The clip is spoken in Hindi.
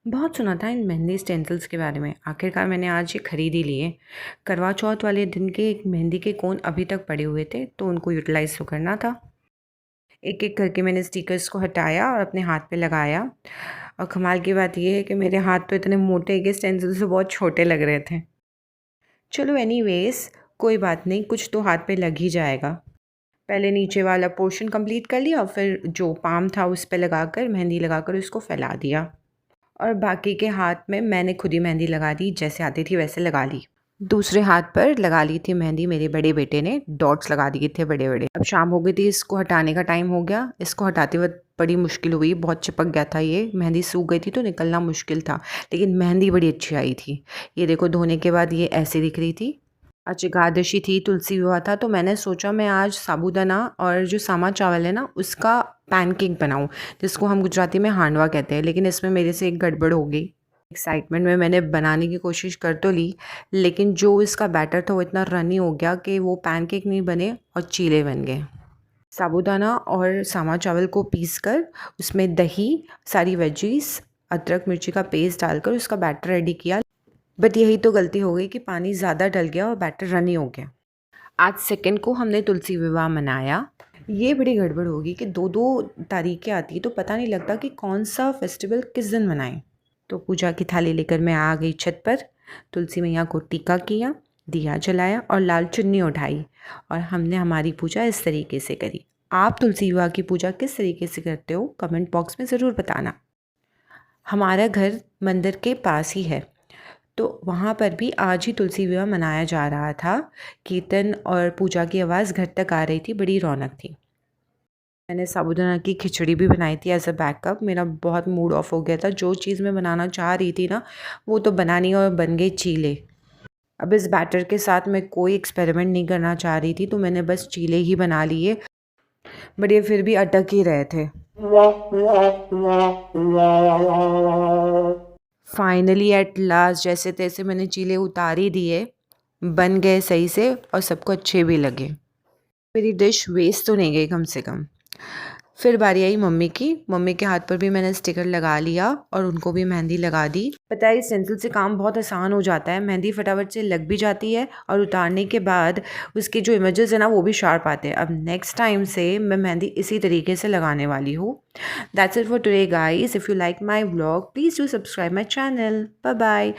बहुत सुना था इन मेहंदी स्टेंसिल्स के बारे में। आखिरकार मैंने आज ये खरीद ही लिए। करवा चौथ वाले दिन के एक मेहंदी के कोन अभी तक पड़े हुए थे, तो उनको यूटिलाइज तो करना था। एक एक करके मैंने स्टिकर्स को हटाया और अपने हाथ पे लगाया। और कमाल की बात यह है कि मेरे हाथ तो इतने मोटे हैं कि स्टेंसिल से बहुत छोटे लग रहे थे। चलो एनीवेज, कोई बात नहीं, कुछ तो हाथ पे लग ही जाएगा। पहले नीचे वाला पोर्शन कंप्लीट कर लिया, फिर जो पाम था उस पे लगाकर मेहंदी लगाकर उसको फैला दिया। और बाकी के हाथ में मैंने खुद ही मेहंदी लगा दी, जैसे आती थी वैसे लगा ली। दूसरे हाथ पर लगा ली थी मेहंदी मेरे बड़े बेटे ने, डॉट्स लगा दिए थे बड़े बड़े। अब शाम हो गई थी, इसको हटाने का टाइम हो गया। इसको हटाते वक्त बड़ी मुश्किल हुई, बहुत चिपक गया था, ये मेहंदी सूख गई थी तो निकलना मुश्किल था। लेकिन मेहंदी बड़ी अच्छी आई थी। ये देखो, धोने के बाद ये ऐसी दिख रही थी। आज एकादशी थी, तुलसी विवाह था, तो मैंने सोचा मैं आज साबूदाना और जो सामा चावल है ना उसका पैनकेक बनाऊं, जिसको हम गुजराती में हांडवा कहते हैं। लेकिन इसमें मेरे से एक गड़बड़ हो गई। एक्साइटमेंट में मैंने बनाने की कोशिश कर तो ली, लेकिन जो इसका बैटर था वो इतना रनी हो गया कि वो पैनकेक नहीं बने और चीले बन गए। साबूदाना और सामा चावल को पीसकर उसमें दही, सारी वेजीज, अदरक मिर्ची का पेस्ट डालकर उसका बैटर रेडी किया। बट यही तो गलती हो गई कि पानी ज़्यादा डल गया और बैटर रनी हो गया। आज सेकंड को हमने तुलसी विवाह मनाया। ये बड़ी गड़बड़ होगी कि दो दो तारीखें आती है तो पता नहीं लगता कि कौन सा फेस्टिवल किस दिन मनाएं। तो पूजा की थाली लेकर मैं आ गई छत पर। तुलसी मैया को टीका किया, दिया जलाया और लाल चुन्नी उठाई। और हमने हमारी पूजा इस तरीके से करी। आप तुलसी विवाह की पूजा किस तरीके से करते हो, कमेंट बॉक्स में ज़रूर बताना। हमारा घर मंदिर के पास ही है, तो वहाँ पर भी आज ही तुलसी विवाह मनाया जा रहा था। कीर्तन और पूजा की आवाज़ घर तक आ रही थी, बड़ी रौनक थी। मैंने साबूदाना की खिचड़ी भी बनाई थी एज अ बैकअप। मेरा बहुत मूड ऑफ हो गया था, जो चीज़ मैं बनाना चाह रही थी ना वो तो बना नहीं और बन गए चीले। अब इस बैटर के साथ मैं कोई एक्सपेरिमेंट नहीं करना चाह रही थी, तो मैंने बस चीले ही बना लिए, बट ये फिर भी अटक ही रहे थे। फाइनली एट लास्ट जैसे तैसे मैंने चीले उतार ही दिए, बन गए सही से और सबको अच्छे भी लगे। मेरी डिश वेस्ट तो नहीं गई कम से कम। फिर बारी आई मम्मी की। मम्मी के हाथ पर भी मैंने स्टिकर लगा लिया और उनको भी मेहंदी लगा दी। पता है, इस स्टेंसिल से काम बहुत आसान हो जाता है। मेहंदी फटाफट से लग भी जाती है और उतारने के बाद उसके जो इमेजेस है ना वो भी शार्प आते हैं। अब नेक्स्ट टाइम से मैं मेहंदी इसी तरीके से लगाने वाली हूँ। That's it for today guys. If you like my vlog please do subscribe my channel. Bye bye.